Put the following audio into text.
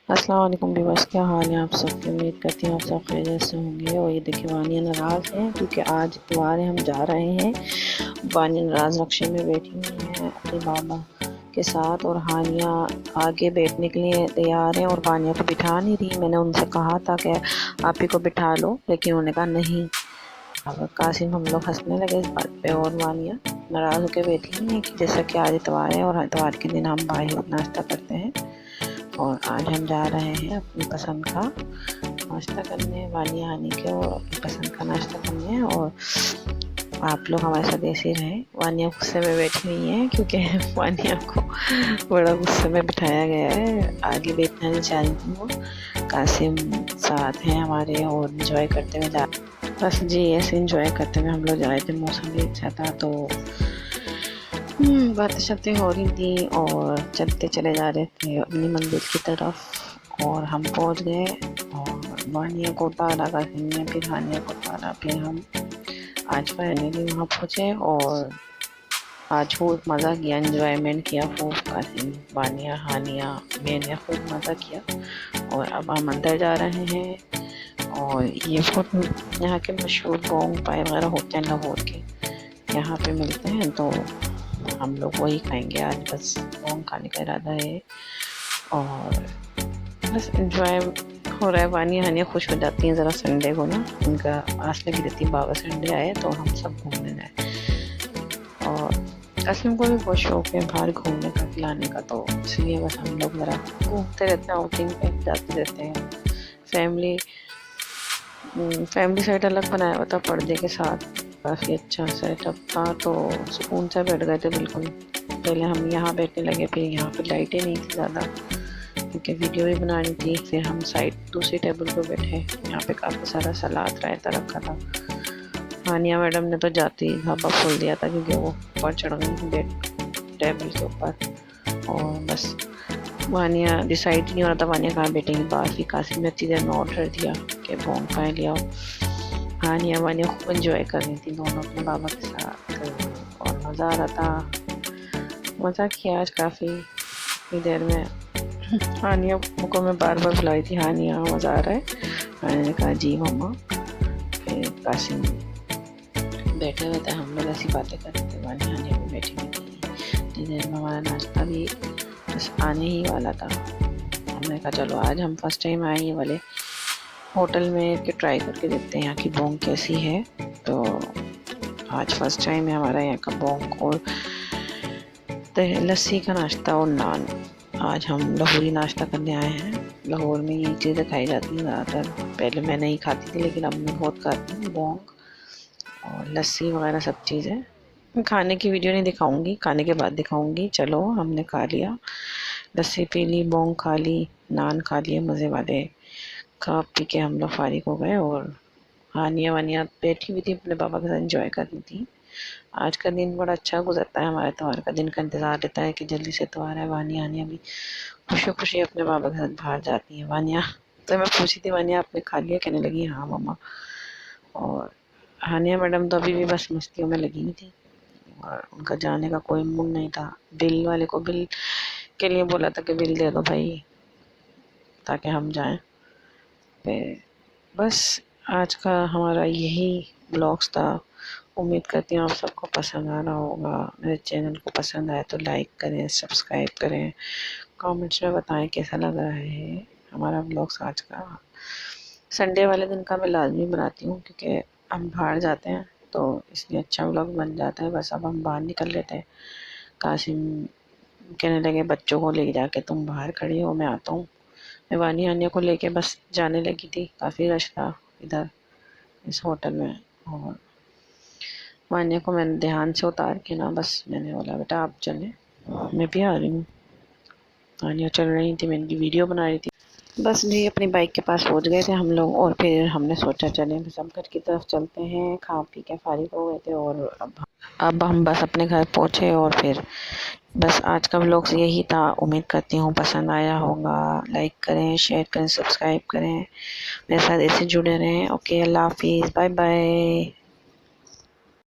अस्सलाम वालेकुम व्यूअर्स, क्या हाल है आप सबकी। उम्मीद करती हूँ आप सब खैरियत से होंगे। और ये देखिए वानिया नाराज़ है क्योंकि आज इतवार है, हम जा रहे हैं। वानिया नाराज़ नक्शे में बैठी हुई है अपने बाबा के साथ, और हानिया आगे बैठने के लिए तैयार है और वानिया को बिठा नहीं रही। मैंने उनसे कहा था कि आप ही को बिठा लो, लेकिन उन्होंने कहा नहीं। अब कासिम हम लोग हंसने लगे इस बात पे, और वानिया नाराज़ होकर बैठी हुई है कि जैसा कि आज इतवार है और इतवार के दिन हम बाहर नाश्ता करते हैं। और आज हम जा रहे हैं अपनी पसंद का नाश्ता करने, वानिया हानि के और अपनी पसंद का नाश्ता करने। और आप लोग हमारे साथ ऐसे ही रहें। वानिया गुस्से में बैठी हुई है क्योंकि वानिया को बड़ा गुस्से में बिठाया गया है, आगे बैठना नहीं चाह रही थी वो। कासिम साथ हैं हमारे और इंजॉय करते हुए जा, बस जी ऐसे इंजॉय करते हुए हम लोग जा रहे थे। मौसम भी अच्छा था तो बातें शातें हो रही थी और चलते चले जा रहे थे अपनी मंजिल की तरफ। और हम पहुंच गए और वानिया को उतारा कासिम ने, फिर हानिया को उतारा, फिर हम आज फाइनली वहाँ पहुँचे। और आज खूब मज़ा किया, एंजॉयमेंट किया खूब। कासिम, वानिया, हानिया, मैंने खूब मज़ा किया। और अब हम अंदर जा रहे हैं। और ये बहुत यहाँ के मशहूर बोंग पाए वगैरह होते हैं लाहौर के, यहाँ पे मिलते हैं, तो हम लोग वही खाएंगे आज। बस बोंग खाने का इरादा है और बस एंजॉय हो रहा है। वानिया हानिया खुश हो जाती हैं ज़रा संडे को ना, उनका आस लगी रहती है बाबा संडे आए तो हम सब घूमने जाए। और असलम को भी बहुत शौक है बाहर घूमने का, खिलाने का, तो इसलिए बस हम लोग ज़रा घूमते रहते हैं, आउटिंग पे जाते रहते हैं। फैमिली फैमिली सेट अलग बनाया हुआ था पर्दे के साथ, काफ़ी अच्छा सेटअप था, तो सुकून से बैठ गए थे बिल्कुल। पहले हम यहाँ बैठने लगे, फिर यहाँ पे लाइटें नहीं थी ज़्यादा क्योंकि वीडियो भी बनानी थी। फिर हम साइड दूसरी टेबल पर बैठे, यहाँ पे काफ़ी सारा सलाद रायता रखा था। हानिया मैडम ने तो जाते ही धाबा खोल दिया था क्योंकि वो ऊपर चढ़ गई बेड टेबल के ऊपर। और बस वानिया डिसाइड नहीं हो रहा था वानिया कहाँ बैठेंगी बाहर। फिर कासिम ने इतनी देर में ऑर्डर दिया कि बोंग पाए लिया। हानिया वानिया खूब इंजॉय कर रही थी दोनों अपने बाबा के साथ, और मज़ा आ रहा था। मज़ा किया आज काफ़ी। इतनी देर में हानिया को मैं बार बार बुलाई थी, हानिया मज़ा आ रहा है। हानिया ने कहा जी मम्मा। फिर कासिम बैठे हुए थे, हम लोग ऐसी बातें कर रहे थे, वानिया हानिया भी बैठी हुई थी। इतनी देर में हमारा नाश्ता भी बस आने ही वाला था। हमने कहा चलो आज हम फर्स्ट टाइम आए ये वाले होटल में कि ट्राई करके देखते हैं यहाँ की बोंग कैसी है। तो आज फर्स्ट टाइम है हमारा यहाँ का बोंग और लस्सी का नाश्ता और नान। आज हम लाहौरी नाश्ता करने आए हैं। लाहौर में यही चीज़ें खाई जाती हैं ज़्यादातर। पहले मैं नहीं खाती थी लेकिन अब मैं बहुत खाती हूँ, बोंग और लस्सी वगैरह सब चीज़ें। खाने की वीडियो नहीं दिखाऊंगी, खाने के बाद दिखाऊंगी। चलो हमने खा लिया, लस्सी पी ली, बोंग खा ली, नान खा लिए मज़े वाले। खा पी के हम लोग फारिग हो गए और हानिया वानिया बैठी हुई थी अपने पापा के साथ एंजॉय कर रही थी। आज का दिन बड़ा अच्छा गुजरता है हमारे त्योहार का दिन का इंतज़ार रहता है कि जल्दी से त्योहार है। वानिया हानिया भी खुशी खुशी अपने पापा के साथ बाहर जाती हैं। वानिया तो मैं पूछी थी वानिया आपने खा लिया, कहने लगी हाँ मम्मा। और हानिया मैडम तो अभी भी बस मस्तियों में लगी हुई थी और उनका जाने का कोई मूड नहीं था। बिल वाले को बिल के लिए बोला था कि बिल दे दो भाई ताकि हम जाएं। फिर बस आज का हमारा यही ब्लॉग्स था। उम्मीद करती हूँ आप सबको पसंद आ रहा होगा। मेरे चैनल को पसंद आए तो लाइक करें, सब्सक्राइब करें, कमेंट्स में बताएं कैसा लग रहा है हमारा ब्लॉग्स आज का। संडे वाले दिन का मैं लाजमी बनाती हूँ क्योंकि हम बाहर जाते हैं तो इसलिए अच्छा व्लॉग बन जाता है। बस अब हम बाहर निकल लेते हैं। कासिम कहने लगे बच्चों को ले जाके तुम बाहर खड़ी हो, मैं आता हूँ। मैं वानी हानिया को लेके बस जाने लगी थी, काफ़ी रश था इधर इस होटल में। और वानिया को मैंने ध्यान से उतार के ना बस मैंने बोला बेटा आप चलें, मैं भी आ रही हूँ। वानिया चल रही थी, मैंने वीडियो बना रही थी। बस जी अपनी बाइक के पास पहुँच गए थे हम लोग और फिर हमने सोचा चलें बस अब घर की तरफ चलते हैं। खा पी के फारिग हो गए थे और अब हम बस अपने घर पहुँचे। और फिर बस आज का व्लॉग यही था। उम्मीद करती हूँ पसंद आया होगा। लाइक करें, शेयर करें, सब्सक्राइब करें, मेरे साथ ऐसे जुड़े रहें। ओके, अल्लाह हाफिज़, बाय बाय।